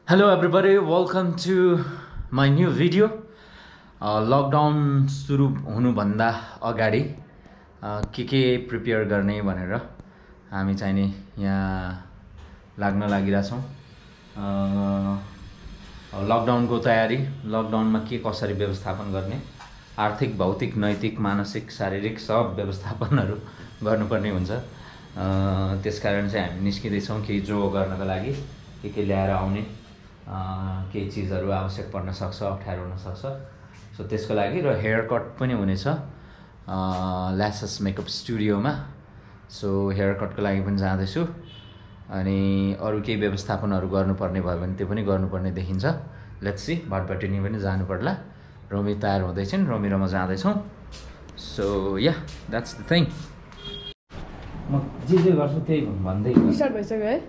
Hello everybody, welcome to my new video. Lockdown सुरु हुनुभन्दा अगाडि के प्रिपेयर गर्ने भनेर हामी चाहिँ नि यहाँ लाग्न लागिरहेछौँ। लकडाउनको तयारी, लकडाउनमा के कसरी व्यवस्थापन गर्ने, आर्थिक, भौतिक, नैतिक, मानसिक, शारीरिक सब व्यवस्थापनहरू गर्नुपर्ने हुन्छ। त्यसकारण चाहिँ हामी निस्किँदैछौँ केही जो गर्नको लागि, के ल्याएर आउने, केही चिजहरू आवश्यक पर्न सक्छ, अप्ठ्यारो हुन सक्छ। सो त्यसको लागि र हेयर कट पनि हुनेछ ल्यासेस मेकअप स्टुडियोमा। सो हेयर कटको लागि पनि जाँदैछु अनि अरू केही व्यवस्थापनहरू गर्नुपर्ने भयो भने त्यो पनि गर्नुपर्ने देखिन्छ। लेट्स सी, भटभटिनी पनि जानु पर्ला। रोमी तयार हुँदैछन्, रोमी र म जाँदैछौँ। So yeah that's the thing. म जे गर्छु त्यही भन्दै स्टार्ट भइसक्यो है।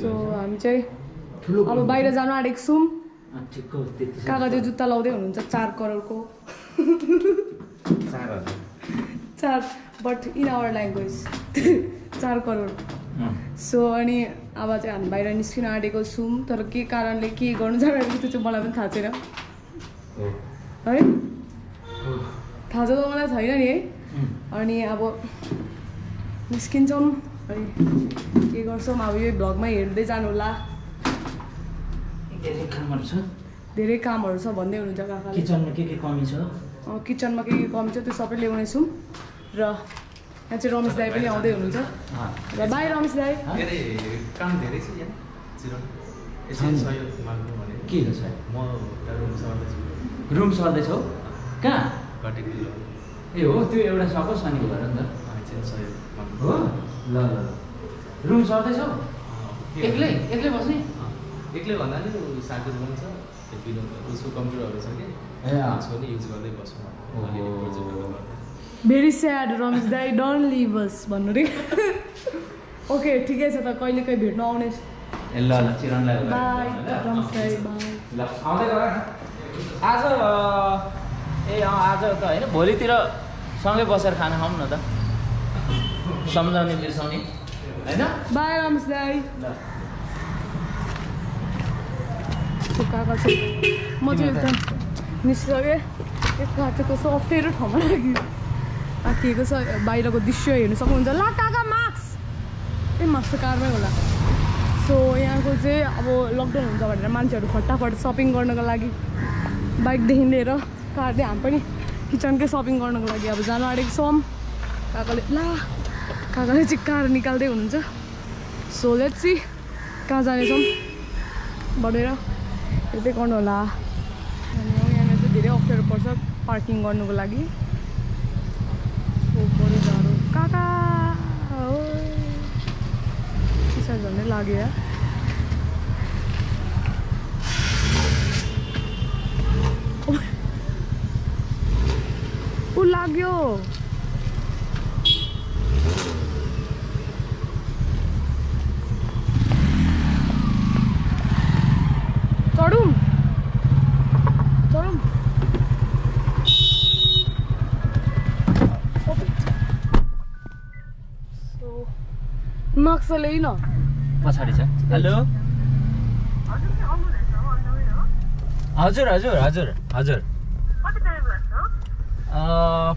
सो हामी चाहिँ अब बाहिर जानु आँटेको छौँ। काकाले जुत्ता लाउँदै हुनुहुन्छ 4 करोडको 4 but in our language 4 crore. So अनि अब चाहिँ हामी बाहिर निस्किन आँटेको छौँ, तर के कारणले के गर्नु जाँदाखेरि त्यो चाहिँ मलाई पनि थाहा छैन है। थाहा छ त मलाई छैन नि है। अनि अब निस्किन्छौँ अनि के गर्छौँ अब यो भ्लगमा हेर्दै जानु होला। धेरै कामहरू छ भन्दै हुनुहुन्छ काकाले। किचनमा के कमी छ, किचनमा के कमी छ त्यो सबै ल्याउनेछौँ। र यहाँ चाहिँ रमेश दाई पनि आउँदै हुनुहुन्छ। र बाई रमेश दाई। काम धेरै छ यहाँ सहयोग माग्नु भने के छ? म रुम सर्दैछु। रुम सर्दैछौ? कहाँ? कटेको ए हो, त्यो एउटा सको शनिको घर नि त। सहयोग माग्नु हो ल ल। रुम सर्दैछौ? एक्लै बस्ने? एक्लै भन्दा नि साथी रुम छ, उसको कम्प्युटरहरू छ कि उसको नि युज गर्दै बस्छु। भेरी स्याड रमेश दाई, डोन्ट लिभ अस भन्नु रे। ओके ठिकै छ त, कहिले काहीँ भेट्नु आउने। ए ल ल, चिरनलाई बाई रमेश दाई, बाई। ल आउँदै गर। आज आज त होइन, भोलितिर सँगै बसेर खाना खाऊँ न त, सम्झाउने बिर्साउने होइन। बाई रमेश दाई। ल काका चाहिँ म चाहिँ एकदम निस्किसकेँ। एक चाहिँ कस्तो अप्ठ्यारो ठाउँमा लाग्यो। आँखिएको छ, बाहिरको दृश्य हेर्नु सक्नुहुन्छ। ल काका मास्क, ए मास्क त कारमै होला। सो यहाँको चाहिँ अब लकडाउन हुन्छ भनेर मान्छेहरू फटाफट सपिङ गर्नको लागि बाइकदेखि लिएर कारले, हामी पनि किचनकै सपिङ गर्नको लागि अब जानु आँटेको छौँ। काकाले चाहिँ कार निकाल्दै हुनुहुन्छ। सो लेट्स सी कहाँ जानेछौँ भनेर यतै गर्नु होला। अनि यहाँनिर चाहिँ धेरै अप्ठ्यारो पर्छ पार्किङ गर्नुको लागि। काका हो पैसा झन्डै लाग्यो यार। ऊ लाग्यो। चढौँ मास्क ल्याइन पछाडि छ। हेलो हजुर हजुर हजुर हजुर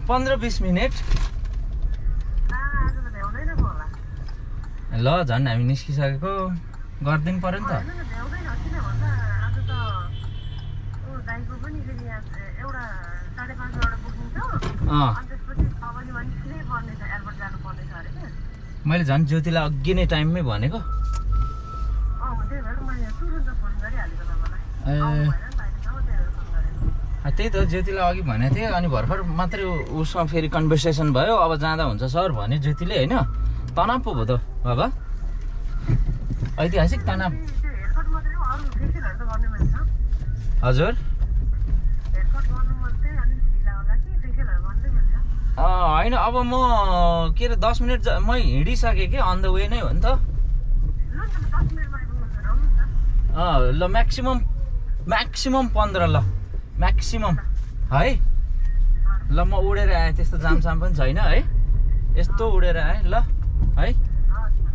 15-20 मिनट। ल झन् हामी निस्किसकेको, गरिदिनु पर्यो नि त। मैले झन् ज्योतिलाई अघि नै टाइममै भनेको। त्यही त ज्योतिलाई अघि भनेको थिएँ, अनि भर्खर मात्रै उसमा फेरि कन्भर्सेसन भयो। अब जाँदा हुन्छ सर भने ज्योतिले, होइन तनाव पो भयो त बाबा, ऐतिहासिक तनाव। हजुर होइन, अब म के अरे 10 मिनट म हिँडिसकेँ कि, अन द वे नै हो नि त। ल म्याक्सिमम 15 ल म्याक्सिमम है। ल म उडेर आएँ, त्यस्तो जामसाम पनि छैन है, यस्तो उडेर आएँ। ल है,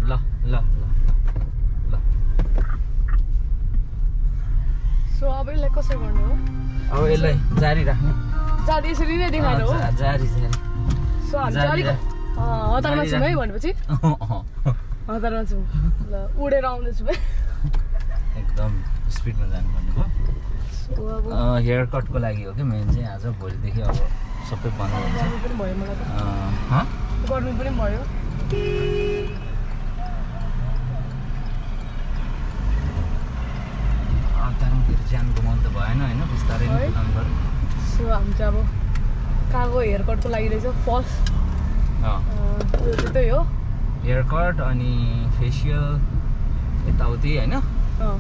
ल ल ल ल सो अब यसलाई कसरी गर्नु हो अब यसलाई जारी राख्ने जारी यसरी नै देखाएर हो जारी सो हामी चाहिँ अलिक हतारमा छौँ है भनेपछि हतारमा छौँ ल उडेर आउँदैछु है एकदम स्पिडमा जानुपर्ने भयो सो अब हेयर कटको लागि हो कि मेन चाहिँ आज भोलिदेखि अब सबै बन्द हुन्छ गर्नु पनि भयो मलाई त गर्नु पनि भयो फेरि ज्यान गुमाउनु त भएन होइन बिस्तारै नै काम गर्नु सो हामी चाहिँ अब कहाँको हेयर कटको लागि रहेछ फर्स्ट उयो चाहिँ त्यही हो हेयर कट अनि फेसियल यताउति होइन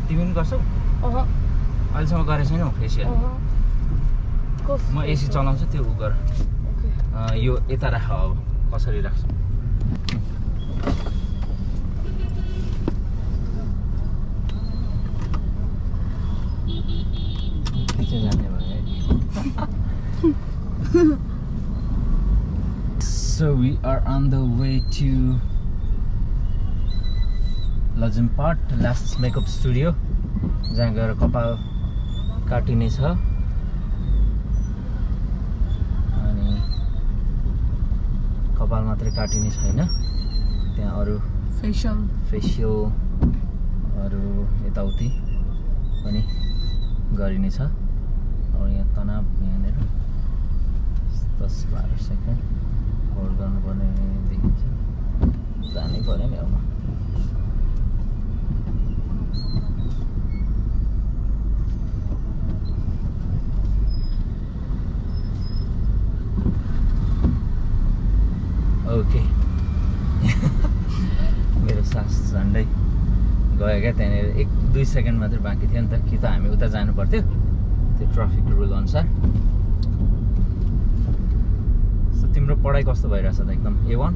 तिमी पनि गर्छौ अहिलेसम्म गरेको छैनौ फेसियल म एसी चलाउँछु त्यो उ गर यो यता राख अब कसरी राख्छु जाने भयो So we are on the way to Lajempart Lashes Makeup Studio जहाँ गएर कपाल काटिने छ अनि कपाल मात्रै काटिने छैन त्यहाँ अरू फेसियल अरू यताउति पनि गरिने छ अब यहाँ तनाव यहाँनिर 10-12 सेकेन्ड होल्ड गर्नुपर्ने देखिन्छ जानै पर्यो नि अब ओके मेरो सास झन्डै गयो क्या त्यहाँनिर 1-2 सेकेन्ड मात्रै बाँकी थियो नि त कि त हामी उता जानु पर्थ्यो त्यो ट्राफिक रुल अनुसार तिम्रो पढाइ कस्तो भइरहेछ त एकदम A1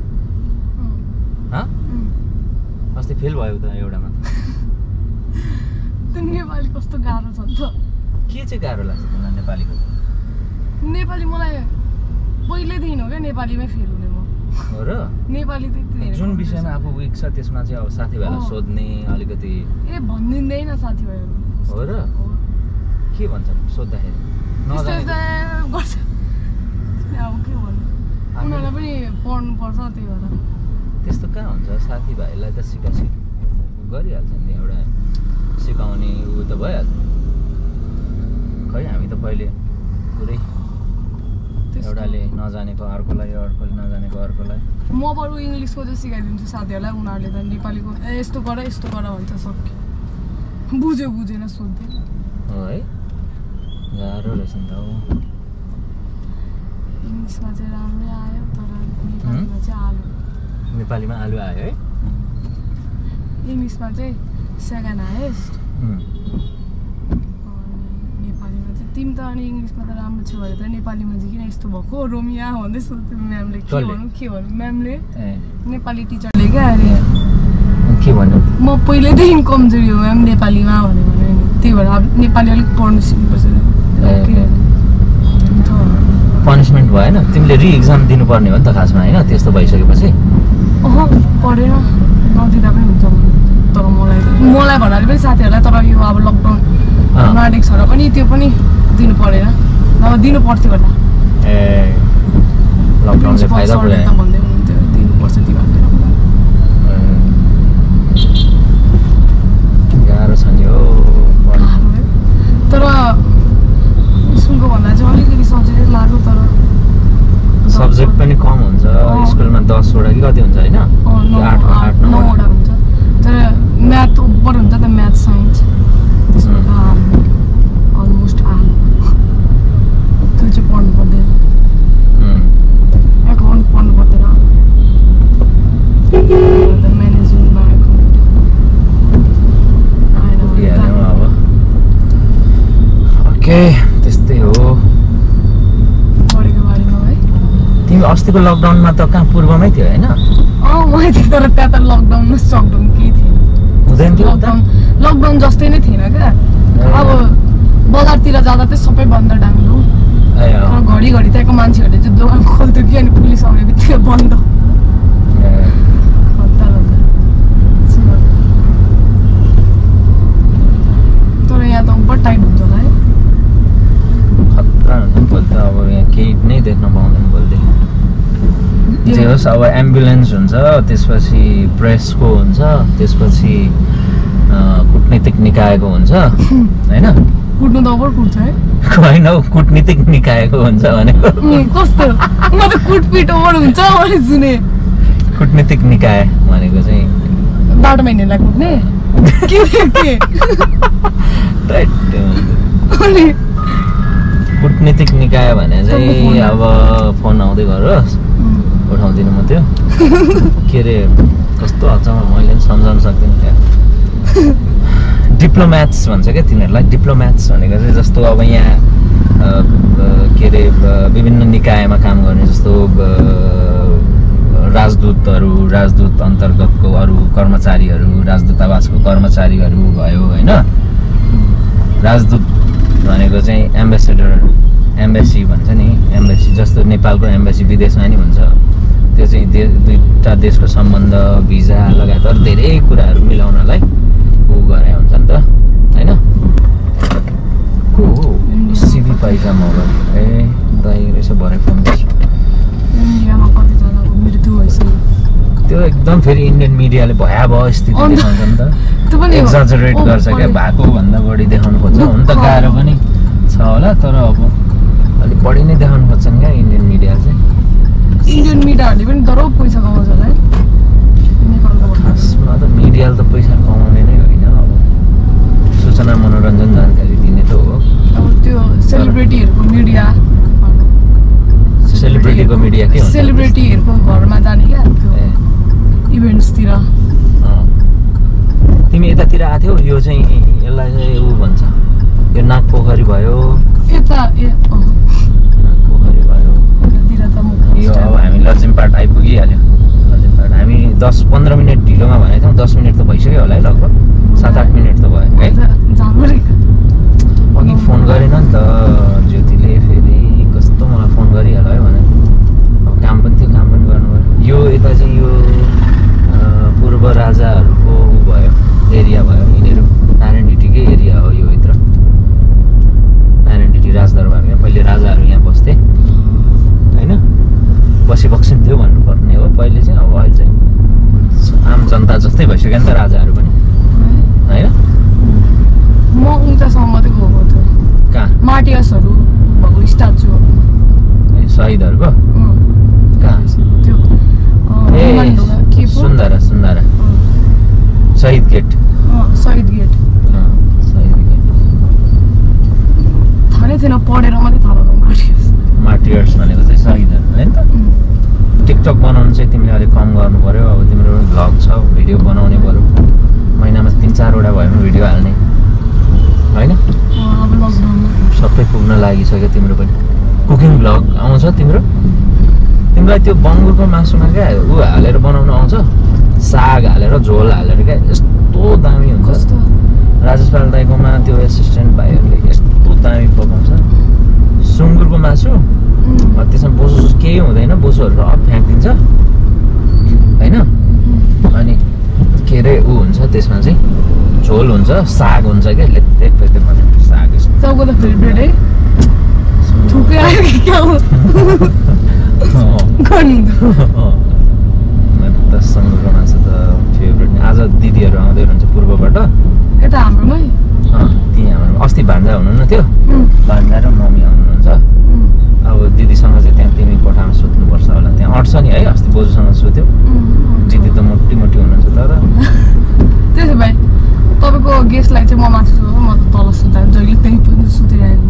अस्ति फेल भयो त एउटामा त्यो नेपाली कस्तो गाह्रो छ नि त के चाहिँ गाह्रो लाग्छ तिमीलाई नेपालीको नेपाली मलाई पहिल्यैदेखि हो क्या नेपालीमै फेल हुने म हो र नेपाली त्यति जुन विषयमा आफू विक छ त्यसमा चाहिँ अब साथीभाइलाई सोध्ने अलिकति ए भनिदिँदैन साथीभाइहरू हो र के भन्छन् सोद्धाखेरि गर्छ अब के भन्नु उनीहरूलाई पनि पढ्नुपर्छ त्यही भएर त्यस्तो कहाँ हुन्छ साथीभाइलाई त सिकासिक गरिहाल्छ नि एउटा सिकाउने उ त भइहाल्छ खै हामी त पहिले पुरै एउटाले नजानेको अर्कोलाई अर्कोले नजानेको अर्कोलाई म बरु इङ्ग्लिसको चाहिँ सिकाइदिन्छु साथीहरूलाई उनीहरूले त नेपालीको यस्तो गर भन्छ सक्यो बुझेन सोध्दै हो है गाह्रो रहेछ नि त हो इङ्ग्लिसमा चाहिँ राम्रै आयो तर नेपालीमा चाहिँ आलु नेपालीमा आलु आयो है इङ्ग्लिसमा चाहिँ सेकेन्ड हाइएस्ट अनि नेपालीमा चाहिँ तिमी त अनि इङ्ग्लिसमा त राम्रो छ भने त नेपालीमा चाहिँ किन यस्तो भएको रोमिया भन्दै सोध्थ्यो म्यामले के भन्नु म्यामले नेपाली टिचरले क्या अरे के भन्नु म पहिल्यैदेखि कमजोरी हो म्याम नेपालीमा भन्यो भने नि त्यही भएर अब नेपाली अलिक पढ्नु सिक्नुपर्छ पनिसमेन्ट भएन तिमीले रिएक्जाम दिनुपर्ने हो नि त खासमा होइन त्यस्तो भइसकेपछि पढेन नदिँदा पनि हुन्छ तर मलाई भन्नाले पनि साथीहरूलाई तर यो अब लकडाउन नाटेको छ र पनि त्यो पनि दिनु परेन नभए दिनु पर्थ्यो होला ए लकडाउनले फाइदा पुऱ्यायो भन्दै हुनुहुन्थ्यो दिनुपर्छ तिमीहरूले गाह्रो छ नि हो तर स्कुलको भन्दा चाहिँ अलिकति सजिलै लाग्यो तर सब्जेक्ट पनि कम हुन्छ स्कुलमा 10 वटा कि कति हुन्छ होइन 8-9 हुन्छ तर म्याथ ओभर हुन्छ त म्याथ साइन्स त्यसमा अलमोस्ट आलु त्यो चाहिँ पढ्नु पर्दैन एकाउन्ट पढ्नु पर्दैन म्यानेजमेन्टमा अब ओके त्यस्तै हो तिमी अस्तिको लकडाउनमा त कहाँ पूर्वमै थियो होइन मैले थिएँ तर त्यहाँ त लकडाउन सकडाउन केही थिएन हुँदैन थियो लकडाउन जस्तै नै थिएन क्या अब बजारतिर जाँदा चाहिँ सबै बन्द डाङ्लो घरिघरि त्यहाँको मान्छेहरूले चाहिँ दोकान खोल्थ्यो कि अनि पुलिस आउने बित्तिकै बन्द तर यहाँ त ओभर टाइट हुन्छ होला प्लस अब एम्बुलेन्स हुन्छ, त्यसपछि प्रेसको हुन्छ, त्यसपछि कुटनीतिक निकायको हुन्छ होइन? कुट्नु त अब कुट्छ है होइन हौ, कुटनीतिक निकायको हुन्छ भनेको। कस्तो म त कुटपिट ओभर हुन्छ मैले सुने। कुटनीतिक निकाय भनेको चाहिँ बाटोमा हिँड्नेलाई कुट्ने के अनि कुटनीतिक निकाय भने चाहिँ अब फोन आउँदै गरोस्, उठाउँदिनँ म त्यो। के अरे कस्तो अचम्म, मैले पनि सम्झाउन सक्दिनँ क्या। डिप्लोम्याट्स भन्छ क्या तिनीहरूलाई। डिप्लोम्याट्स भनेको चाहिँ जस्तो अब यहाँ के अरे विभिन्न निकायमा काम गर्ने, जस्तो राजदूतहरू, राजदूत अन्तर्गतको अरू कर्मचारीहरू, राजदूतावासको कर्मचारीहरू भयो होइन। राजदूत भनेको चाहिँ एम्बेसेडर, एम्बेसी भन्छ नि, एम्बेसी जस्तो नेपालको एम्बेसी विदेशमा नि हुन्छ। त्यो चाहिँ दुईवटा देशको सम्बन्ध, भिजा लगायत अरू धेरै कुराहरू मिलाउनलाई गरे हुन्छ नि त होइन। को हो सिबी पाइजा मोबाइल? ए दाइ रहेछ, भरे फोन गर्छु। इन्डियामा कतिजनाको मृत्यु भइसक्यो। त्यो एकदम फेरि इन्डियन मिडियाले भयावह स्थिति देखाउँछ नि त, एक्जाजरेट गर्छ क्या, भएको भन्दा बढी देखाउनु खोज्छ। हुन त गाह्रो पनि छ होला, तर अब अलिक बढी नै देखाउनु खोज्छन् क्या इन्डियन मिडिया चाहिँ। इन्डियन मिडियाहरूले पनि दरो पैसा कमाउँछ होला है नेपालको। खासमा त मिडियाले त पैसा कमाउने नै होइन, अब सूचना मनोरञ्जन जानकारी दिने त हो। अब त्यो सेलिब्रिटीहरूको मिडिया, सेलिब्रिटीको मिडिया के हुन्छ? सेलिब्रिटीहरूको घरमा जाने क्या त्यो इभेन्ट्सतिर। तिमी यतातिर आएको थियौ, यो चाहिँ यसलाई चाहिँ ऊ भन्छ, यो नाग पोखरी भयो, यता नाग पोखरी भयो यतातिर त म यो। अब हामी लजिमपाट आइपुगिहाल्यो। लजिमपाट हामी 10-15 मिनट ढिलोमा भनेको थियौँ, 10 मिनट त भइसक्यो होला है, लगभग 7-8 मिनट त भयो है। अघि फोन गरेन नि त ज्योतिले, फेरि कस्तो मलाई फोन गरिहाल्यो है भने। अब काम पनि थियो, काम पनि गर्नु पऱ्यो। यो यता चाहिँ यो पूर्व राजाहरूको भयो, एरिया भयो। यिनीहरू नारायण ढिटीकै एरिया हो यो भित्र। नारायण ढिटी राजदरबार क्या, पहिले राजाहरू यहाँ बस्थे होइन, बसी बक्सिन्थ्यो भन्नुपर्ने हो पहिले चाहिँ। अब अहिले चाहिँ आम जनता जस्तै भइसक्यो नि त राजाहरू पनि होइन। म उतासम्म मात्रै गएको थियो, कहाँ? मार्टियर्सहरू भएको स्ट्याचु शहीदहरूको कहाँ? त्यो ए के पो सुन्दरा, सुन्दरा शहीद गेट। शहीद गेट शहीद गेट थाहा नै थिएन, पढेर मात्रै थाहा भएको मार्टियर्स। मार्टियर्स भनेको चाहिँ शहीदहरू होइन त। टिकटक बनाउनु चाहिँ तिमीले अलिक कम गर्नु पऱ्यो। अब तिम्रो भ्लग छ, भिडियो बनाउने पऱ्यो, महिनामा 3-4वटा भयो भने भिडियो हाल्ने होइन। अब लकडाउनमा सबै पुग्न लागिसक्यो तिम्रो पनि। कुकिङ भ्लग आउँछ तिम्रो? तिमीलाई त्यो बङ्गुरको मासुमा क्या ऊ हालेर बनाउनु आउँछ? साग हालेर, झोल हालेर क्या, यस्तो दामी हुन्छ। कस्तो राजेश पाल दाइकोमा त्यो एसिस्टेन्ट भाइहरूले यस्तो दामी पकाउँछ सुँगुरको मासु। त्यसमा बोसो केही हुँदैन, बोसोहरू अफ फ्याँकिदिन्छ होइन। अनि के अरे ऊ हुन्छ त्यसमा चाहिँ झोल हुन्छ, साग हुन्छ क्या, लेत्तेक लेत्तेक बनाएको साग। सबको त फेभरेट है, थुकै आयो कि क्या हो गर्नु त। सुँगुरको मासु त फेभरेट। आज दिदीहरू आउँदै हुनुहुन्छ पूर्वबाट, यता हाम्रोमै। त्यहीँ हाम्रो अस्ति भान्जा हुनुहुन्न थियो, भान्जा र मम्मी आउनुहुन्छ। अब दिदीसँग चाहिँ त्यहाँ तिमी कोठामा सुत्नुपर्छ होला, त्यहाँ अट्छ नि है। अस्ति बोजूसँग सुत्यो, दिदी त मोटी मोटी हुनुहुन्छ। तर त्यसो भए तपाईँको गेस्टलाई चाहिँ म माथि छु, म त तल सुता, जहिले त्यहीँ पनि सुतिरहेको।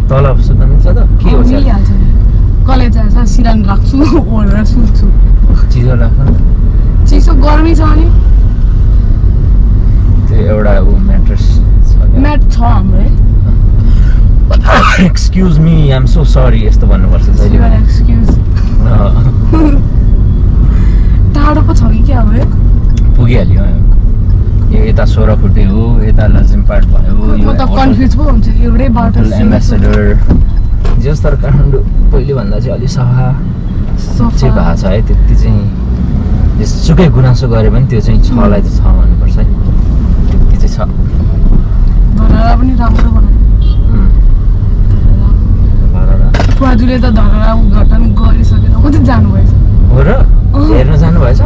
तल सुत्न मिल्छ त? के हो मिलिहाल्छ नि, कलेज आएछ सिरानी राख्छु, ओढेर सुत्छु। चिसो लाग्छ नि त? चिसो गर्मी छ नि, त्यो एउटा ऊ म्याट्रेस छ क्या? म्याट छ हाम्रो है। Excuse me, I am so sorry यस्तो भन्नुपर्छ जहिले पनि। एक्सक्युज टाढो पो छ कि क्या हो है? पुगिहाल्यो यो यता 16 फुटे हो, यता लजिमपाट भयो, म त कन्फ्युज पो हुन्छ एउटै बाटो। एम्बेसेडर जस तर काठमाडौँ पहिले भन्दा चाहिँ अलिक सफा चाहिँ भएको छ है। त्यति चाहिँ जेसुकै गुनासो गरे पनि त्यो चाहिँ छलाई त छ भन्नुपर्छ है, त्यति चाहिँ छ। धरहरा पनि राम्रो बनायो। बुवाजुले त धरहरा उद्घाटन गरिसकेर मात्रै जानुभएछ। हो र हेर्न जानुभएछ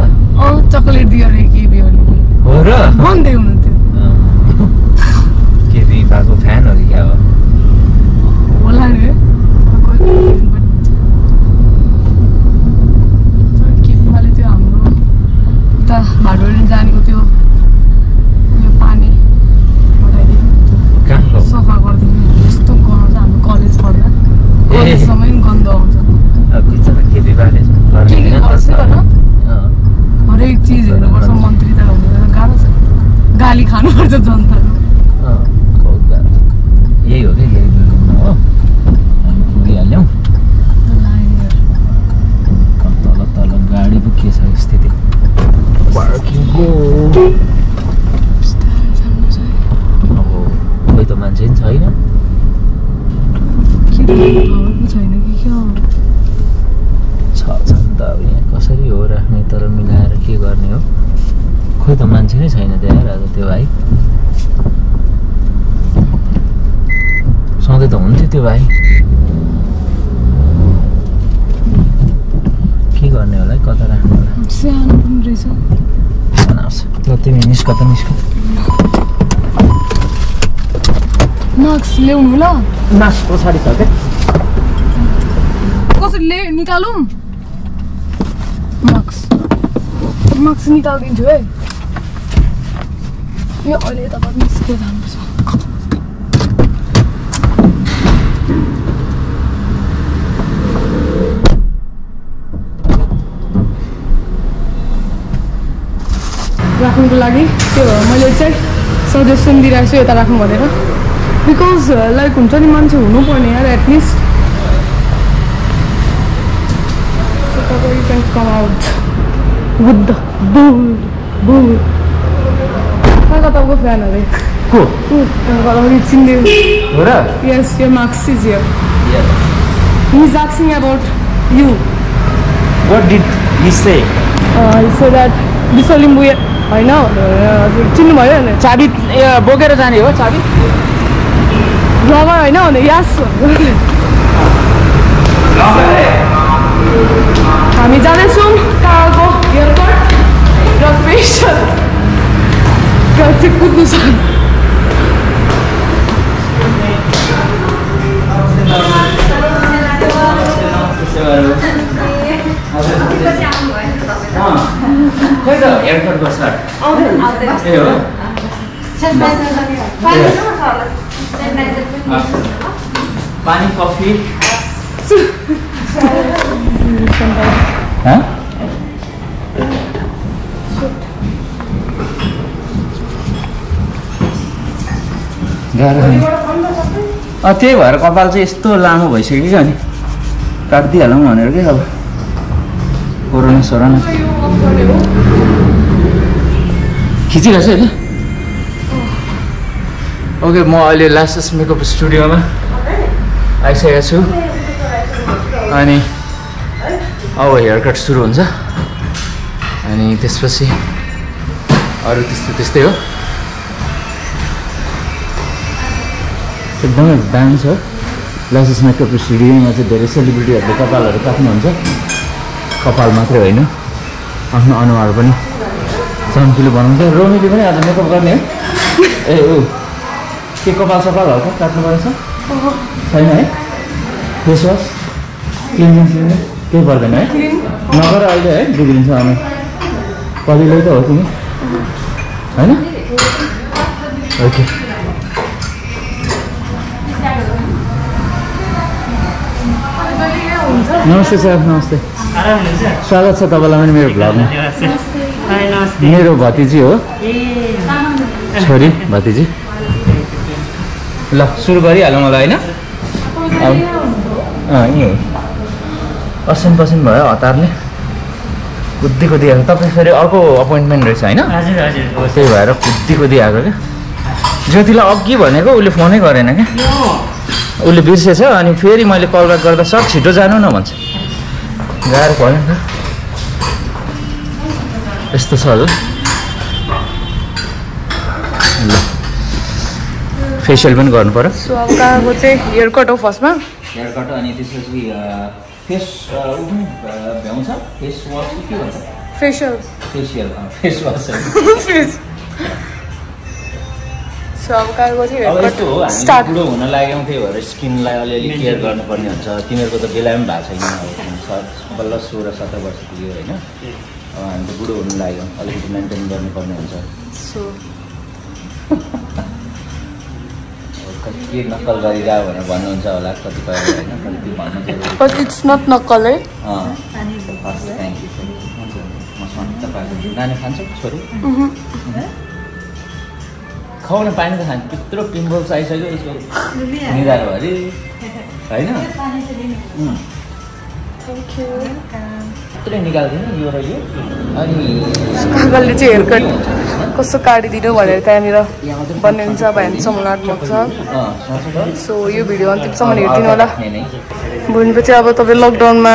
चकलेट दियो अरे केबी हो र भन्दै हुनुहुन्थ्यो केबी भएको फ्यान हो कि क्या हो होला नि केबीमाले त्यो हाम्रो उता भाडोले जानेको त्यो उयो पानी पठाइदियो सफा गरिदिनु यस्तो गनाउँछ हाम्रो कलेज पढ्दा कलेजसम्म पनि गन्ध आउँछ हरेक चिज हेर्नुपर्छ मन्त्री त हुँदैन गाह्रो छ गाली खानुपर्छ जनताको यही हो क्या हो हामी पुगिहाल्यौँ तल तल गाडी पो के छ स्थिति पार्किङको अब कोही त मान्छे पनि छैन छैन कि क्या छ नि त अब यहाँ कसरी हो राख्ने तर मिलाएर के गर्ने हो खोइ त मान्छे नै छैन त्यहाँ आज त्यो भाइ सधैँ त हुन्थ्यो त्यो भाइ के गर्ने होला है कता राख्नु होला सानो पनि रहेछ बनाउँछ ल तिमी निस्क त निस्क मास्क ल्याउनु ल मास्क पछाडि छ क्या कसरी निकालौँ मास्क निकालिदिन्छु है यो अहिले तपाईँ निस्केर जानुपर्छ राख्नुको लागि त्यो मैले चाहिँ सजेसन दिइरहेको छु यता राख्नु भनेर बिकज लाइक हुन्छ नि मान्छे हुनुपर्ने यार at least so you can come out with the bull कहाँ तपाईँको फ्यान अरे को चिन्दियो हो र yes your marks is here he is asking about you what did he say he said that विश्वलिम्बू होइन चिन्नुभयो भने चाबी बोकेर जाने हो चाबी ब्लगर होइन भने यस हामी जाँदैछौँ काको एयरपोर्ट र फेसन चाहिँ कुद्नु छ खोइ त एयरपोर्ट बस्छ ए हो पानी कफी गाह्रो त्यही भएर कपाल चाहिँ यस्तो लामो भइसक्यो क्या नि काटिदिइहालौँ भनेर क्या अब कोरोना सोरोना खिचिरहेको छु होइन ओके म अहिले लासेस मेकअप स्टुडियोमा आइसकेको छु अनि अब हेयर कट सुरु हुन्छ अनि त्यसपछि अरू त्यस्तै हो एकदमै डान्स हो लासेस मेकअप स्टुडियोमा चाहिँ धेरै सेलिब्रिटीहरूले कपालहरू काट्नुहुन्छ कपाल मात्रै होइन आफ्नो अनुहार पनि चम्किलो बनाउँछ रोमिली पनि आज मेकअप गर्ने है ए ऊ के कपाल सपाल हो काट्नु पर्छ छैन है फेस वास क्लिनिङ केही पर्दैन है नगर अहिले है बिग्रिन्छ अनि कतिले त हो तिमी होइन ओके नमस्ते सर नमस्ते स्वागत छ तपाईँलाई पनि मेरो भ्लगमा मेरो भतिजी हो छोरी भतिजी ल सुरु गरिहालौँ होला होइन यहीँ पसिन भयो हतारले कुद्दी आएको तपाईँ फेरि अर्को अपोइन्टमेन्ट रहेछ होइन त्यही भएर कुद्दी आएको क्या ज्योतिलाई अघि भनेको उसले फोनै गरेन क्या उसले बिर्सेछ अनि फेरि मैले कल ब्याक गर्दा सर छिटो जानु न भन्छ गाह्रो पऱ्यो नि त यस्तो छ हजुर ल फेसियल पनि गर्नु पर्यो सो अब गएको चाहिँ हेयर कट हो फर्स्टमा हेयर कट अनि त्यसपछि फेस भ्याउँछ फेस वास के भन्छ फेसियल फेस वास सो अब काको चाहिँ अब यस्तो हो हामी बुढो हुन लाग्यौँ त्यही भएर स्किनलाई अलिअलि केयर गर्नुपर्ने हुन्छ तिमीहरूको त बेला पनि भएको छैन बल्ल 16-17 वर्ष पुग्यो होइन अब हामी त बुढो हुन लाग्यौँ अलिकति मेन्टेन गर्नुपर्ने हुन्छ सो के नक्कल गरिरह भनेर भन्नुहुन्छ होला कतिपय होइन कति भन्नु बट इट्स नट नक्कल है थ्याङ्क यू तपाईँको नानी खान्छ छोरी खुवाउन पानी त खान्छ त्यत्रो पिम्पल्स आइसक्यो यसको निधार अरे होइन त्यत्रै निकाल्दिनु यो र यो अनि काकाले चाहिँ हेयर कट कस्तो काटिदिनु भनेर त्यहाँनिर भन्नुहुन्छ अब ह्यान्डसम हुनात्मक छ सो यो भिडियो अन्तिमसम्म हेरिदिनु होला भनेपछि अब तपाईँ लकडाउनमा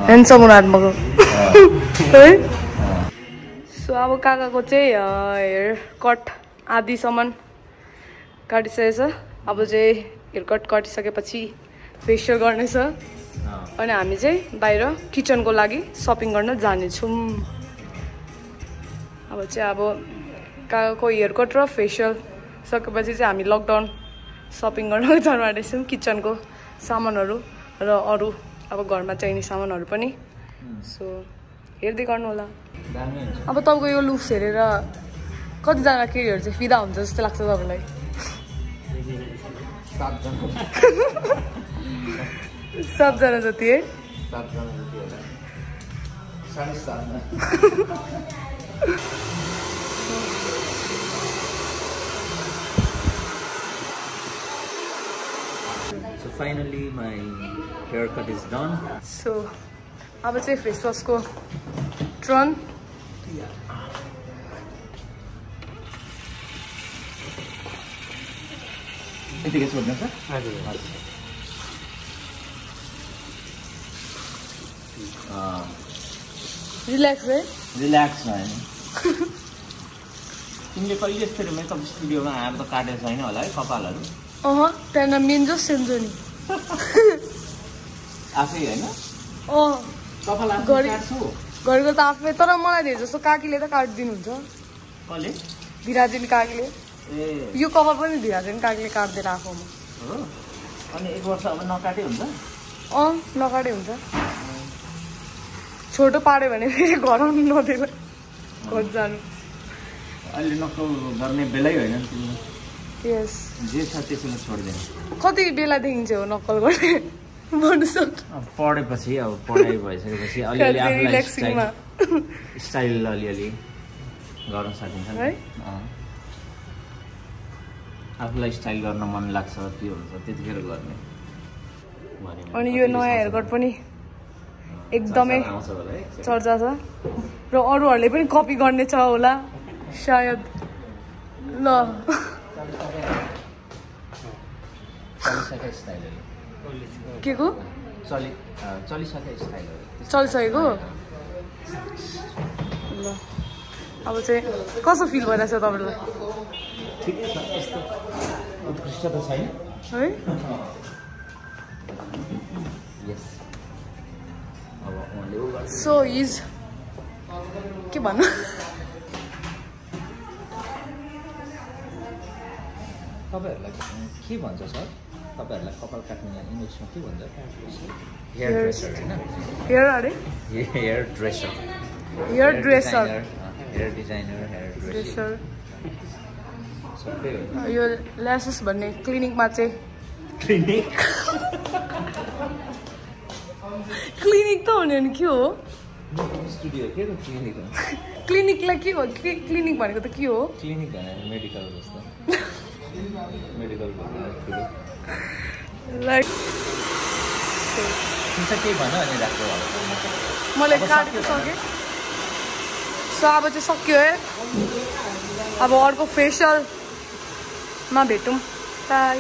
ह्यान्डसम हुनात्मक हो है सो अब काकाको चाहिँ हेयर कट आधीसम्म काटिसकेको छ अब चाहिँ हेयर कट काटिसकेपछि फेसियल गर्नेछ अनि हामी चाहिँ बाहिर किचनको लागि सपिङ गर्न जानेछौँ अब चाहिँ अब काकाको हेयर कट र फेसियल सकेपछि चाहिँ हामी लकडाउन सपिङ गर्न जानु आँटेछौँ किचनको सामानहरू र अरू अब घरमा चाहिने सामानहरू पनि सो हेर्दै गर्नु होला अब तपाईँको यो लुक्स हेरेर कतिजना केटीहरू चाहिँ फिदा हुन्छ जस्तो लाग्छ तपाईँलाई 7 जना जति है 7 जना जति होला 7.5 So finally my haircut is done. So अब चाहिँ फेस वासको टर्न यतिकै छोड्नु छ हजुर रिल्याक्स है रिल्याक्स भयो नि तिमीले कहिले यस्तो मेकअप स्टुडियोमा आएर त काटेको छैन होला है कपालहरू त्यहाँनिर मेन जो सेन्जो नि आफै होइन कपाल गरेको त आफै तर मलाई धेरै जस्तो काकीले त काटिदिनुहुन्छ कसले धिराजेनी काकीले ए यो कपाल पनि धिराजेनी काकीले काटिदिएर आफूमा हो अनि 1 वर्ष अब नकाटे हुन्छ नकाटे हुन्छ छोटो पाड्यो भने फेरि घर आउनु नदिएर घर जानु अहिले नक्कल गर्ने बेलै होइन यस जे छ त्यसैले छोड्दैन कति बेलादेखि चाहिँ हो नक्कल गर्ने भन्नुहोस् पढेपछि अब पढाइ भइसकेपछि अलिअलि आफूलाई स्टाइल अलिअलि गर्न सकिन्छ है आफूलाई स्टाइल गर्न मन लाग्छ के हुन्छ त्यतिखेर गर्ने अनि यो नयाँ हेयर कट पनि एकदमै चर्चा छ र अरूहरूले पनि कपी गर्ने छ होला सायद ल के को चलिसकेको ल अब चाहिँ कस्तो फिल भइरहेछ तपाईँलाई ठिकै छ यस्तो उत्कृष्ट त छैन है सो इज के भन्नु तपाईँहरूलाई के भन्छ सर तपाईँहरूलाई कपाल काट्नेलाई इङ्ग्लिसमा के भन्छ हेयर ड्रेसर होइन हेयर अरे hair dresser hair dresser hair designer hair dresser सबै हो यो ल्यासेस भन्ने क्लिनिकमा चाहिँ क्लिनिक क्लिनिक त हुने नि के हो स्टुडियो के हो क्लिनिक हो क्लिनिकलाई के हो क्लिनिक भनेको त के हो क्लिनिक होइन मेडिकल जस्तो मेडिकल लाइक के भन्यो अनि राख्नु मैले काटेको सकेँ सो अब चाहिँ सक्यो है अब अर्को फेसियलमा भेटौँ बाई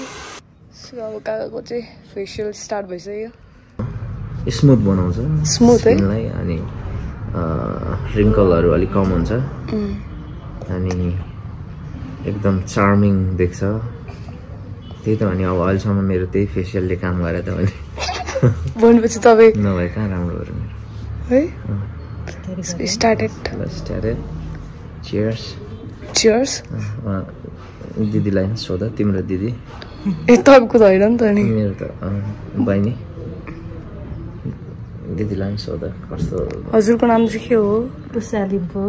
सो अब काकाको चाहिँ फेसियल स्टार्ट भइसक्यो स्मुथ बनाउँछ स्मुथ है अनि रिङ्कलहरू अलिक कम हुन्छ अनि एकदम चार्मिङ देख्छ त्यही त अनि अब अहिलेसम्म मेरो त्यही फेसियलले काम गरे त भने भनेपछि तपाईँ नभए कहाँ राम्रो हो है स्टार्टेड चियर्स चियर्स दिदीलाई सोध तिम्रो दिदी ए तपाईँको त होइन नि त नि मेरो त बहिनी दिदीलाई पनि सोध कस्तो हजुरको नाम चाहिँ के हो उषा लिम्बू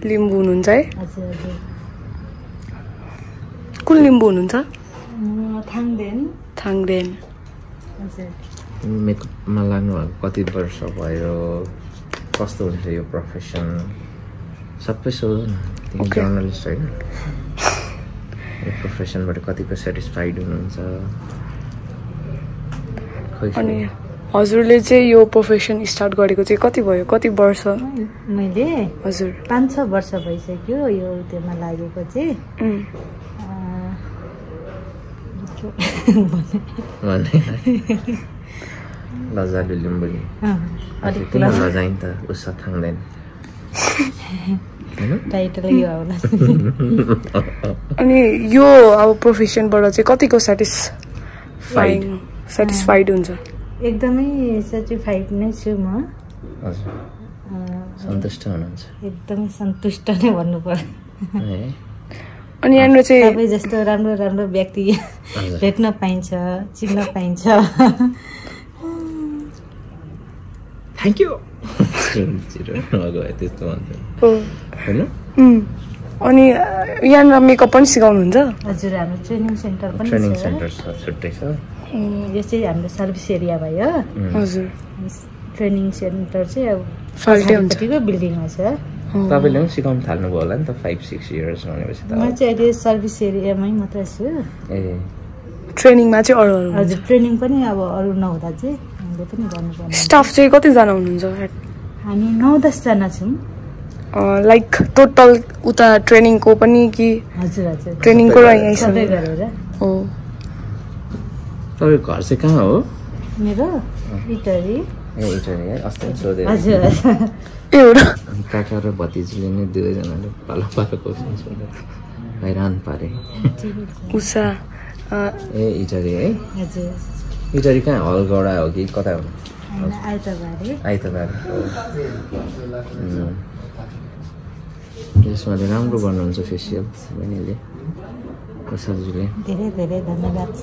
लिम्बू हुनुहुन्छ है हजुर हजुर कुन लिम्बू हुनुहुन्छ थाङदेन थाङदेन हजुर मेकअपमा लाग्नु भएको कति वर्ष भयो कस्तो हुन्छ यो प्रोफेसन सबै सोध न तिमी जर्नलिस्ट होइन यो प्रोफेसनबाट कतिको सेटिस्फाइड हुनुहुन्छ अनि हजुरले चाहिँ यो प्रोफेसन स्टार्ट गरेको चाहिँ कति भयो कति वर्ष मैले हजुर 5-6 वर्ष भइसक्यो यो त्योमा लागेको चाहिँ लजालु लिम्बुली किन लजाइन त उषा थाङ्दैन टाइटल यो होला अनि यो अब प्रोफेसनबाट चाहिँ कतिको सेटिस्फाइड हुन्छ एकदमै सेटिस्फाइड नै छु म हजुर सन्तुष्ट हुनुहुन्छ एकदमै सन्तुष्ट नै भन्नु पर्यो अनि यहाँनिर चाहिँ तपाईँ जस्तो राम्रो राम्रो व्यक्ति भेट्न पाइन्छ चिन्न पाइन्छ थ्याङ्क यू त्यस्तो भन्छ होइन अनि यहाँनिर मेकअप पनि सिकाउनुहुन्छ हजुर हाम्रो ट्रेनिङ सेन्टर पनि ट्रेनिङ छ सेन्टर छ छुट्टै छ यो चाहिँ हाम्रो सर्भिस एरिया भयो हजुर ट्रेनिङ सेन्टर चाहिँ अब फाल्टै हुन्छ पछाडिपट्टिको बिल्डिङमा छ तपाईँले पनि सिकाउनु थाल्नुभयो होला नि त 5-6 इयर्स भनेपछि त म चाहिँ अहिले सर्भिस एरियामै मात्र छु ए ट्रेनिङमा चाहिँ अरू हजुर ट्रेनिङ पनि अब अरू नहुँदा चाहिँ हामीले पनि गर्नुपर्ने स्टाफ चाहिँ कतिजना हुनुहुन्छ हामी 9-10 जना छौँ लाइक टोटल उता ट्रेनिङको पनि कि हजुर हजुर ट्रेनिङको र यहीँ सबै गरेर हो तपाईँको घर चाहिँ कहाँ हो मेरो इटरी ए इटरी है अस्ति पनि सोधेँ हजुर एउटा काका र भतिजीले नै दुवैजनाले पालो पालो क्वेसन सोधे हैरान पारे उषा ए इटरी है हजुर इटरी कहाँ हलगौडा हो कि कता हो आइतबार यसमा चाहिँ राम्रो गर्नुहुन्छ फेसियल बहिनीले सब्जीले धेरै धेरै धन्यवाद छ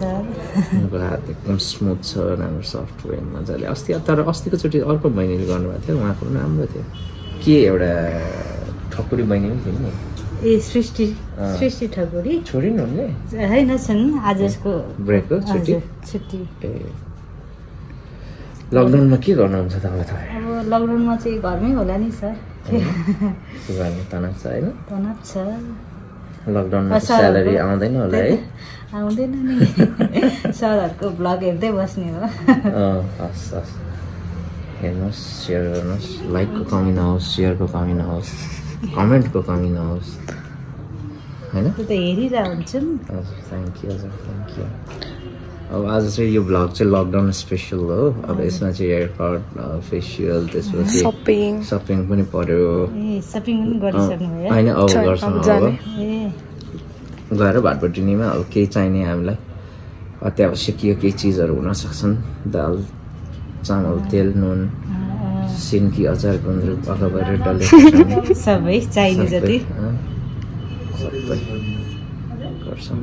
उनको हात एकदम स्मुथ छ राम्रो सफ्ट भयो मजाले तर अस्तिको चोटि अर्को बहिनीले गर्नुभएको थियो उहाँको पनि राम्रो थियो के एउटा ठकुरी बहिनी पनि थियो नि ए सृष्टि ठकुरी छोडिन् उनले होइन छन् आजको ब्रेक हो छुट्टी ए लकडाउनमा के गर्नुहुन्छ तपाईँ अब लकडाउनमा चाहिँ घरमै होला नि सर तनाव छ होइन तनाव छ लकडाउनमा स्यालेरी आउँदैन होला है आउँदैन नि सरहरूको ब्लग हेर्दै बस्ने हो हस् हस् हेर्नुहोस् सेयर गर्नुहोस् लाइकको कमी नहोस् सेयरको कमी नहोस् कमेन्टको कमी नहोस् होइन त्यो त हेरिरहेको हुन्छौँ हजुर थ्याङ्क यू हजुर थ्याङ्क यू अब आज चाहिँ यो भ्लग चाहिँ लकडाउन स्पेसल हो अब यसमा चाहिँ हेयर कट फेसियल त्यसपछि सपिङ पनि पर्यो ए सपिङ पनि गरिसक्नु भयो होइन अब गर्छौँ अब ए गएर भाटपट्टिनीमा अब केही चाहिने हामीलाई अत्यावश्यकीय केही चिजहरू हुन सक्छन् दाल चामल तेल नुन सिन्की अचार गुन्द्रुक अखबार डल्ले सबै चाहिने जति सबै गर्छौँ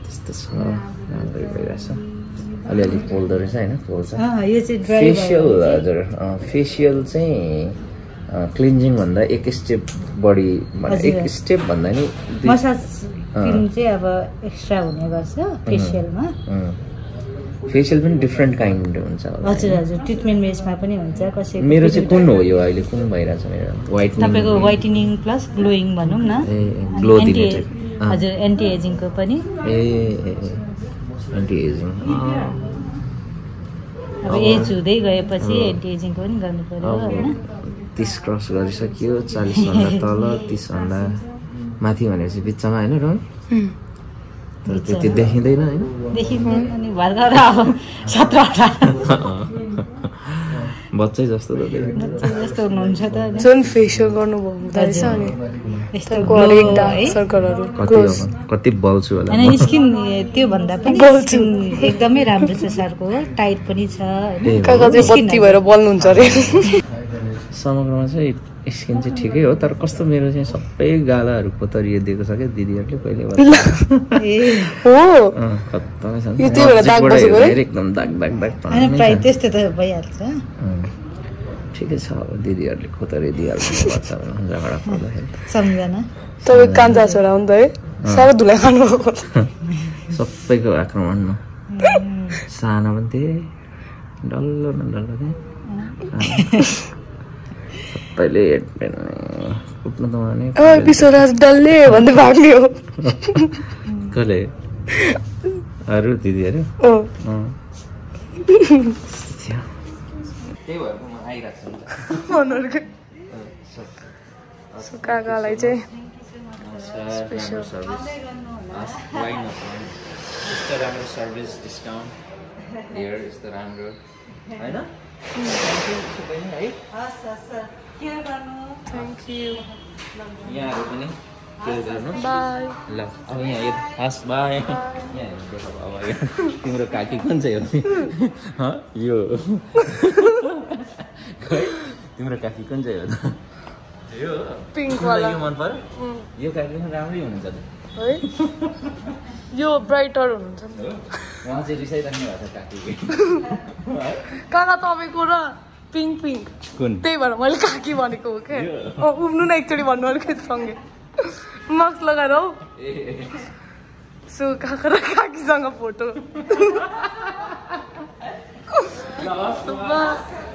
त्यस्तो छ राम्रै भइरहेछ अलिअलि पोल्दो रहेछ होइन पोल्छ यो चाहिँ फेसियल हजुर फेसियल चाहिँ क्लिन्जिङ भन्दा एक स्टेप बढी एक स्टेप भन्दा नि मसाज क्रिम चाहिँ अब एक्स्ट्रा हुने गर्छ फेसियलमा फेसियल पनि डिफ्रेन्ट काइन्ड हुन्छ हजुर हजुर ट्रिटमेन्ट बेसमा पनि हुन्छ कसैको मेरो चाहिँ कुन हो यो अहिले कुन भइरहेछ मेरो तपाईँको व्हाइटनिङ प्लस ग्लोइङ भनौँ न ग्लो दिने हजुर एन्टी एजिङको पनि ए एन्टी एजिङ अब एज हुँदै गएपछि एन्टी एजिङको पनि गर्नु पर्यो होइन 30 क्रस गरिसक्यो 40 भन्दा तल 30 भन्दा माथि भनेपछि बिचमा होइन रन त्यति देखिँदैन होइन देखिँदैन अनि भर्खर अब 17-18 बच्चै जस्तो त जस्तो कस्तो हुनुहुन्छ त जुन फेसियल गर्नुभयो हुँदो रहेछ अनि यस्तो हरेक डार्क सर्कलहरू कति बल्छु होला हैन स्किन त्यो भन्दा पनि स्किन एकदमै राम्रो छ सरको टाइट पनि छ हैन काका चाहिँ बत्ती भएर बल्नुहुन्छ अरे समग्रमा चाहिँ स्किन चाहिँ ठिकै हो तर कस्तो मेरो चाहिँ सबै गालाहरू कोतरिए दिएको छ क्या दिदीहरूले पहिले हो खत्तमै छ यो त्यही भएर दाग बसेको है एकदम दाग दाग दाग हैन प्राय त्यस्तो त भइहाल्छ ठिकै छ अब दिदीहरूले कोतरिए दिइहाल्छ झगडा पर्दाखेरि सम्झना तपाईँ कान्छा छोरा हो नि त है साह्रो धुलाई खानुभएको सबैको आक्रमणमा सानो पनि थिएँ डल्लो न डल्लो थिएँ सबैले हेडपेन कुट्नु त भने विश्वराज डल्ले भन्दै भाग्ने हो कसले अरू दिदीहरू त्यही भएर म आइरहेको छु काकालाई चाहिँ राम्रो सर्भिस डिस्काउन्ट हेयर यस्तो राम्रो होइन थ्याङ्क यू यहाँहरू पनि के गर्नु बाई ल अब यहाँ हेर हस् बाई यहाँ हेर्नु अब तिम्रो काकी कुन चाहिँ हो यो खै तिम्रो काकी कुन चाहिँ हो त यो पिङ्क वाला यो मन पर्यो यो काकी पनि राम्रै हुनुहुन्छ त है यो ब्राइटर हुनुहुन्छ नि उहाँ चाहिँ रिसाइराख्नु भएको छ काकी काका तपाईँको र पिङ्क पिङ्क कुन त्यही भएर मैले काकी भनेको हो क्या उब्नु न एकचोटि भन्नु अलिक सँगै मास्क लगाएर हौ सो काका र काकीसँग फोटो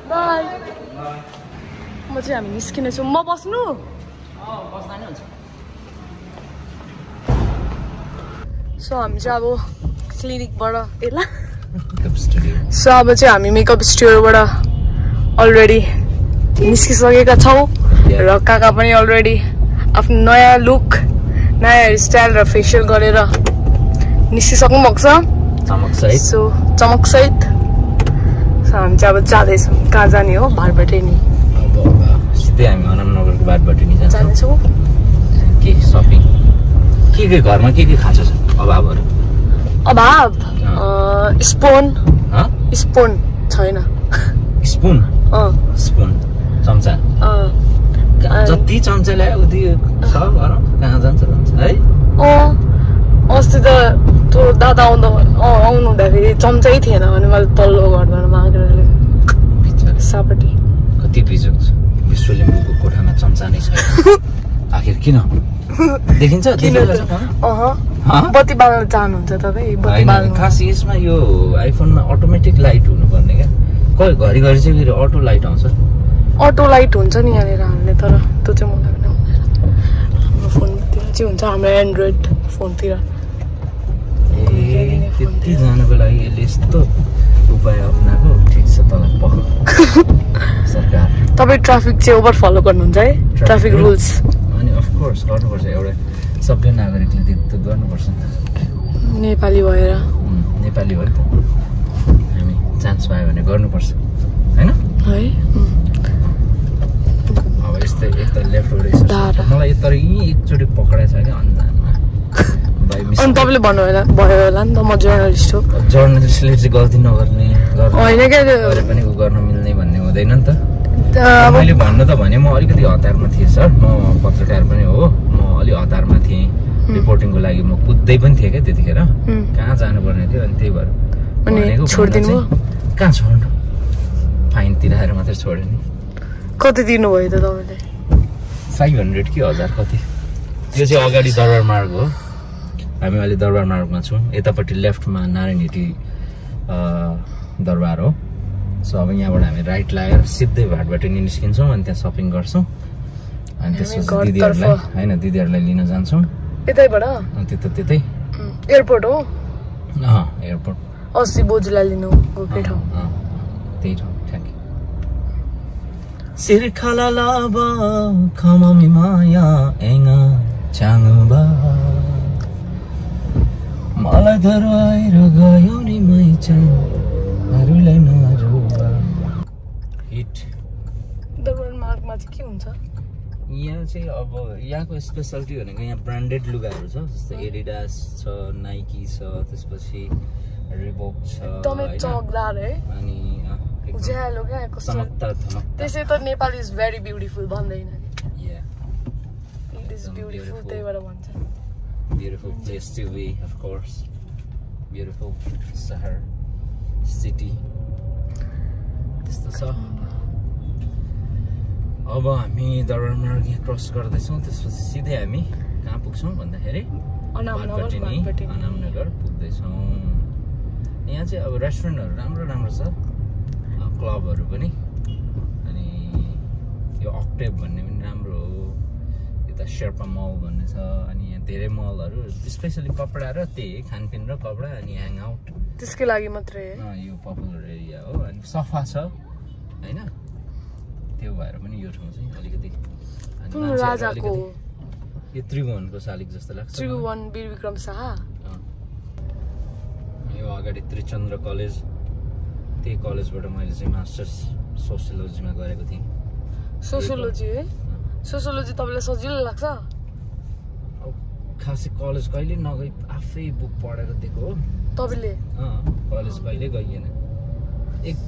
बाई म चाहिँ हामी निस्किनेछौँ म बस्नु सो हामी चाहिँ अब क्लिनिकबाट सो अब चाहिँ हामी मेकअप स्टुडियोबाट अलरेडी निस्किसकेका छौँ र काका पनि अलरेडी आफ्नो नयाँ लुक नयाँ हेयरस्टाइल र फेसियल गरेर निस्किसक्नु भएको छ सो चमकसहित सो हामी चाहिँ अब जाँदैछौँ कहाँ जाने हो बारबाटै नि सिधै हामी अनमनगरको बाटबाट नि जानेछौँ के सपिङ के घरमा के खाँचो छ अभावहरू अभाव स्पोन स्पोन छैन स्पुन स्पुन चम्चा जति चम्चा ल्यायो उति छ घरमा कहाँ जान्छ है अस्ति त त्यो दादा आउनु हुँदाखेरि चम्चै थिएन भने मैले तल्लो घरबाट मागेर ल्याएँ सापट्टि कति बिजोग छ विश्वलिम्बुको कोठामा चम्चा नै छ आखिर किन देखिन्छ बत्ती बाल्न चाहनुहुन्छ तपाईँ खास यसमा यो आइफोनमा अटोमेटिक लाइट हुनुपर्ने क्या घरिघरि चाहिँ फेरि अटो लाइट आउँछ अटो लाइट हुन्छ नि यहाँनिर हाल्ने तर त्यो चाहिँ मलाई पनि आउँदैन हाम्रो फोनतिर चाहिँ हुन्छ हाम्रो एन्ड्रोइड फोनतिर त्यति जानुको लागि यसले यस्तो उपाय अप्नाएको ठिक छ तल सरकार तपाईँ ट्राफिक चाहिँ ओभर फलो गर्नुहुन्छ है ट्राफिक रुल्स अनि अफकोर्स गर्नुपर्छ एउटा सभ्य नागरिकले त्यो गर्नुपर्छ नि त नेपाली भएर नेपाली हो नि त हामी चान्स पायो भने गर्नुपर्छ होइन है अब यस्तै एक त लेफ्टबाट मलाई तर यहीँ एकचोटि पक्राइ छ क्या अन्जानमा अनि तपाईँले भन्नुभयो भयो होला नि त म जर्नलिस्ट हो जर्नलिस्टले चाहिँ गल्ती नगर्ने होइन क्या पनि उ गर्न मिल्ने भन्ने हुँदैन नि त मैले भन्नु त भने म अलिकति हतारमा थिएँ सर म पत्रकार पनि हो म अलि हतारमा थिएँ रिपोर्टिङको लागि म कुद्दै पनि थिएँ क्या त्यतिखेर कहाँ जानुपर्ने थियो अनि त्यही भएर छोडिदिनु कहाँ छोड्नु फाइन तिराएर मात्रै छोड्यो नि कति दिनुभयो त तपाईँले 500 कि 1000 कति त्यो चाहिँ अगाडि दरबार मार्ग हो हामी अहिले दरबार मार्गमा छौँ यतापट्टि लेफ्टमा नारायणहिटी दरबार हो सो अब यहाँबाट हामी राइट लगाएर सिधै भाटबाट नि निस्किन्छौँ अनि त्यहाँ सपिङ गर्छौँ अनि त्यसपछि दिदीहरूलाई लिन जान्छौँ यतैबाट त्यतै एयरपोर्ट हो एयरपोर्ट अस्ति बोजूलाई लिनु गएकै ठाउँ त्यही ठाउँ ठ्याक्कै सिर्खाला लाबा खमामी माया एङा चाङबा मलाई धराएर गयो नि मैचानहरूलाई नरुवा हिट दरबार मार्ग चाहिँ के हुन्छ? यहाँ चाहिँ अब यहाँको स्पेसलिटी भनेको यहाँ ब्रान्डेड लुगाहरू छ, जस्तै एडिडास छ, नाइकी छ, त्यसपछि रिबोक छ, एकदमै चमकदार है, अनि उज्यालो क्या कस्तो। त्यसै त नेपाल इज भेरी ब्युटिफुल भन्दैन, इट इज ब्युटिफुल, त्यही भएर भन्छ। Beautiful place to be, of course. Beautiful Sahar city. त्यस्तो छ। अब हामी दरबारमार्ग क्रस गर्दैछौँ, त्यसपछि सिधै हामी कहाँ पुग्छौँ भन्दाखेरि अनामनगर पुग्दैछौँ। यहाँ चाहिँ अब रेस्टुरेन्टहरू राम्रो राम्रो छ, क्लबहरू पनि, अनि यो अक्टेभ भन्ने पनि राम्रो हो, यता शेर्पा मल भन्ने छ, अनि यहाँ धेरै मलहरू स्पेसली कपडा र त्यही खानपिन र कपडा अनि ह्याङ आउट त्यसकै लागि मात्रै यो पपुलर एरिया हो, अनि सफा छ होइन, त्यो भएर पनि यो ठाउँ चाहिँ अलिकति राजाको यो त्रिभुवनको शालिग जस्तो लाग्छ। त्रिभुवन वीर विक्रम शाह, यो अगाडि त्रिचन्द्र कलेज, त्यही कलेजबाट मैले चाहिँ मास्टर्स सोसियोलोजीमा गरेको थिएँ। सोसियोलोजी है? सोसियोलोजी तपाईँलाई सजिलो लाग्छ? खासै कलेज कहिले नगई आफै बुक पढेर दिएको हो तपाईँले? कलेज कहिले गइएन, एक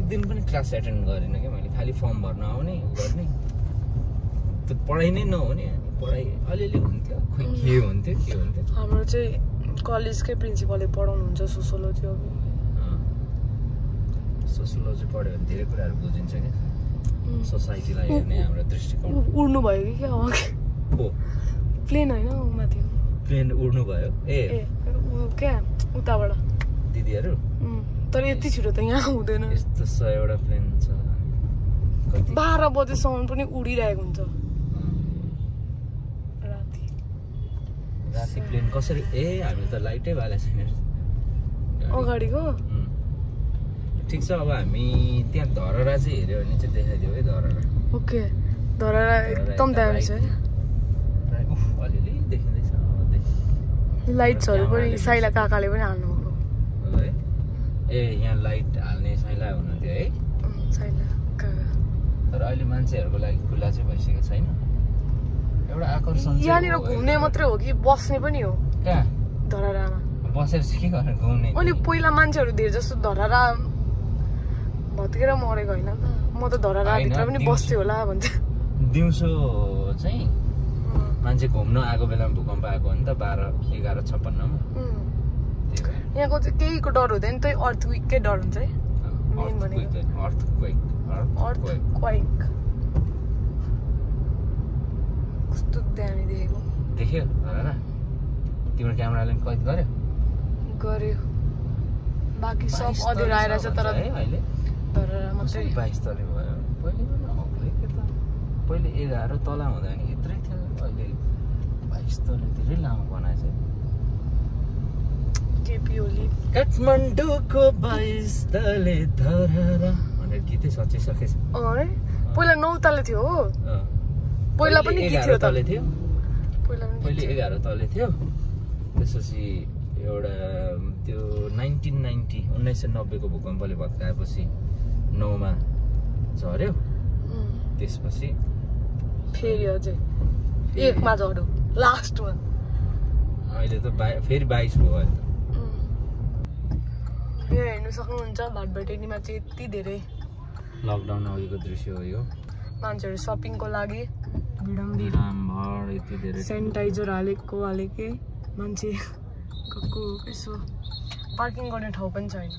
दिन पनि क्लास एटेन्ड गरिनँ क्या मैले, खालि फर्म भर्न आउने गर्ने, त्यो पढाइ नै नहुने, पढाइ अलिअलि हुन्थ्यो, खोइ के हुन्थ्यो। हाम्रो चाहिँ कलेजकै प्रिन्सिपलले पढाउनुहुन्छ सोसियोलोजी। अब सोसियोलोजी पढ्यो भने धेरै कुराहरू बुझिन्छ क्या, सोसाइटीलाई हेर्ने हाम्रो दृष्टिकोण। उड्नु भयो कि क्या हो? प्लेन होइन, माथि प्लेन उड्नु भयो क्या उताबाट दिदीहरू, तर यति छिटो त यहाँ हुँदैन। यस्तो 100 वटा प्लेन छ, 12 बजेसम्म पनि उडिरहेको हुन्छ राति प्लेन कसरी? हामी त लाइटै बालेको छैन अगाडिको। ठिक छ, अब हामी त्यहाँ धरहरा चाहिँ हेऱ्यो भने चाहिँ देखाइदियो है, धरहरा। ओके, धरहरा एकदम दामी छ, अलिअलि देखिँदैछ। लाइट्सहरू पनि साइला काकाले पनि हाल्नु भएको है। यहाँ लाइट हाल्ने साइला हुनुहुन्थ्यो है, साइला काका। तर अहिले मान्छेहरूको लागि खुला चाहिँ भइसकेको छैन, एउटा आकर्षण। यहाँनिर घुम्ने मात्रै हो कि बस्ने पनि हो? कहाँ? धरहरामा बसेर के गर्ने, घुम्ने। अनि पहिला मान्छेहरू धेरै जस्तो धरहरा भत्केर मरेको होइन त? म त धरहराभित्र पनि बस्थेँ होला भन्छ। दिउँसो चाहिँ मान्छे घुम्न आएको बेलामा भूकम्प आएको हो नि त, 12-11-56 यहाँको चाहिँ केहीको डर हुँदैन, त्यही अर्थक्वेककै डर हुन्छ है, मेन भनेको अर्थक्वेक। कस्तो दामी देखेको। देख्यो धरहरा? तिम्रो क्यामेराले कैद गर्यो? बाँकी सब अँध्यारो आइरहेछ, तर अहिले धरहरा मात्रै 22 तले भयो। पहिले 11 तला हुँदा नि यत्रै थियो, अहिले 22 तले धेरै लामो बनाएछ। केपी ओली काठमाडौँको 22 तले धरहरा भनेर गीतै सचिसकेछ। पहिला 9 तले थियो हो, पहिला पनि गीत थियो तले थियो, पहिले 11 तले थियो। त्यसपछि एउटा त्यो 1990 को भूकम्पले भत्काएपछि 9 मा झर्यो, त्यसपछि फेरि अझै 1 मा झर्यो लास्टमा। अहिले त फेरि 22 भयो अहिले त। यो हेर्नु सक्नुहुन्छ भाटभटेनीमा चाहिँ यति धेरै लकडाउन अघिको दृश्य हो यो। मान्छेहरू सपिङको लागि भिडम्भिड, यति धेरै सेनिटाइजर हालेकै मान्छे गएको यसो, पार्किङ गर्ने ठाउँ पनि छैन।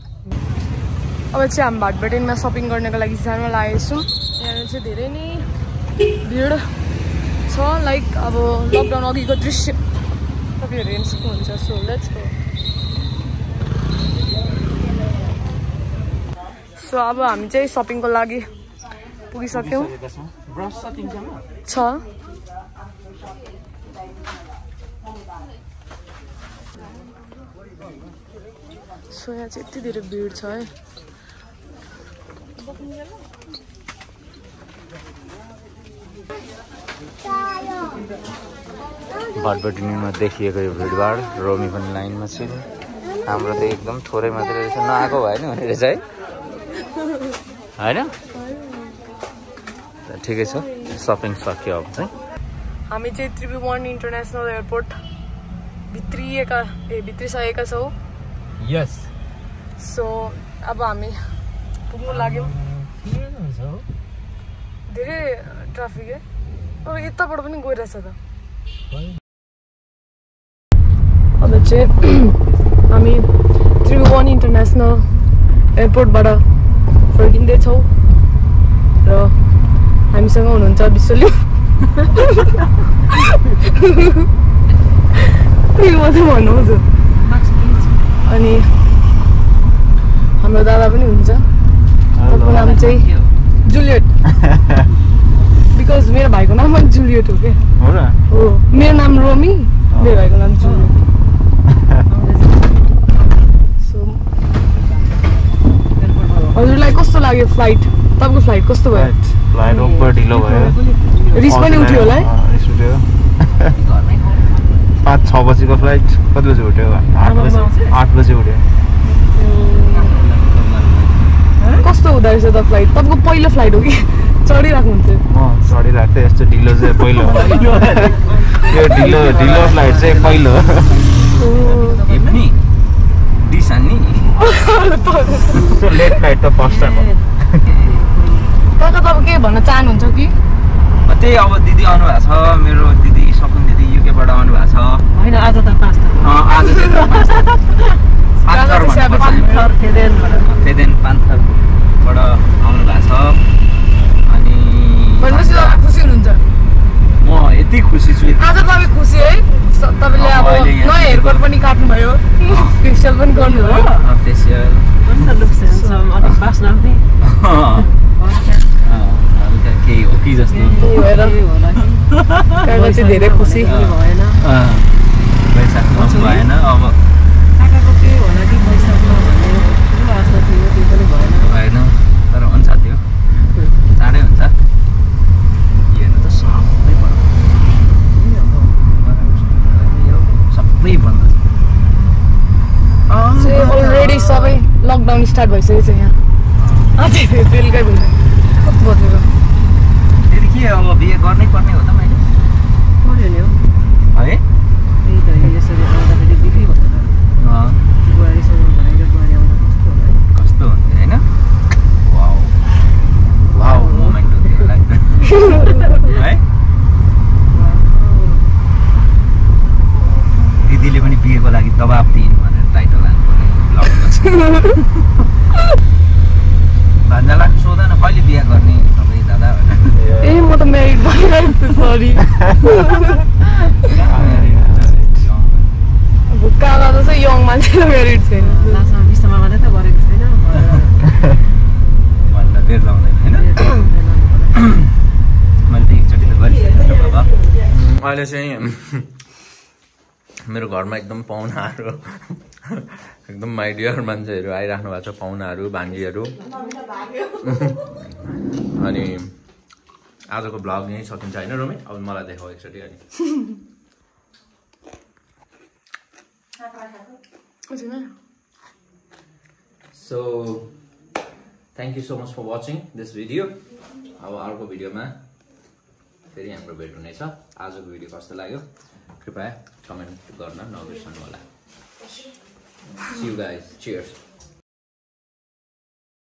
अब चाहिँ हामी भाटभटेनीमा सपिङ गर्नको लागि सानो लागेको छौँ। यहाँ चाहिँ धेरै नै भिड छ, लाइक अब लकडाउन अघिको दृश्य तपाईँहरू हेर्न सक्नुहुन्छ। So let's go. सो अब हामी चाहिँ सपिङको लागि पुगिसक्यौँ। छ सो यहाँ चाहिँ यति धेरै भिड छ है। भाटभटेनीमा देखिएको यो भिडभाड, रोमी पनि लाइनमा छिन्, हाम्रो त एकदम थोरै मात्रै रहेछ, नआएको भएन भने रहेछ है, होइन? ठिकै छ सपिङ सक्यो अब चाहिँ हामी चाहिँ त्रिभुवन इन्टरनेसनल एयरपोर्ट भित्रिसकेका छौँ यस सो अब हामी पुग्नु लाग्यौँ धेरै ट्राफिक है अब यताबाट पनि गइरहेछ त अब चाहिँ हामी त्रिभुवन इन्टरनेसनल एयरपोर्टबाट फर्किँदैछौँ र हामीसँग हुनुहुन्छ विश्वल्यु त्यही मात्रै भन्नुहुन्छ अनि हाम्रो दादा पनि हुन्छ तपाईँको नाम चाहिँ जुलियट बिकज मेरो भाइको नाम पनि जुलियट हो क्या हो मेरो नाम रोमी मेरो भाइको नाम जुलियट सो हजुरलाई कस्तो लाग्यो फ्लाइट तपाईँको फ्लाइट कस्तो भयो फ्लाइट ओभर ढिलो भयो रिस पनि उठ्यो होला है 5-6 बजीको फ्लाइट कति बजी उठ्यो 8 बजी उठ्यो कस्तो हुँदो रहेछ त फ्लाइट तपाईँको पहिलो फ्लाइट हो कि चढिरहेको हुन्थ्यो चढिरहेको थियो यस्तो ढिलो चाहिँ पहिलो यो ढिलो फ्लाइट चाहिँ पहिलो लेट फ्लाइट त फर्स्ट टाइम हो तपाईँ के भन्न चाहनुहुन्छ कि त्यही अब दिदी आउनु भएको छ मेरो दिदी सकुन दिदी युकेबाट आउनु भएको छ होइन आज त 5 फेदेन पान्थरबाट आउनु भएको छ अनि खुसी हुनुहुन्छ म यति खुसी छु आज तपाईँ खुसी है तपाईँले अब नयाँ हेयरकट पनि काट्नुभयो फेसियल पनि गर्नुभयो फेसियल केही हो कि जस्तो भएर चाहिँ धेरै खुसी भएन अब भएन तर हुन्छ त्यो चाँडै हुन्छ हेर्नु त सबै बन्द अलरेडी सबै लकडाउन स्टार्ट भइसकेको छ यहाँ अझै बेलुकै भइसक्यो कति बजेको फेरि के अब बिहे गर्नै पर्ने हो त मैले है कस्तो हुन्थ्यो होइन वाउ मोमेन्ट हो त्यो लाग्दैन है दिदीले पनि बिहेको लागि दबाब दिइन् भनेर टाइटल हाल्नु पर्ने भान्जालाई सोध न कहिले बिहे गर्ने तपाईँ दादा ए म त म्यारिड भइरहेको छु सरी काका त चाहिँ यङ मान्छे म्यारिड छैन भन्न बेर लाउँदैन होइन मैले त एकचोटि त गरिसकेँ बाबा अहिले चाहिँ मेरो घरमा एकदम पाहुनाहरू एकदम माई डियर मान्छेहरू आइराख्नु भएको छ पाहुनाहरू भान्जीहरू अनि आजको भ्लग यहीँ सकिन्छ होइन रोमी अब मलाई देखाऊ एकचोटि अनि so thank you so much for watching this video अब अर्को भिडियोमा फेरि हाम्रो भेट हुनेछ आजको भिडियो कस्तो लाग्यो कृपया कमेन्ट गर्न नबिर्सनु होला See you guys. Cheers.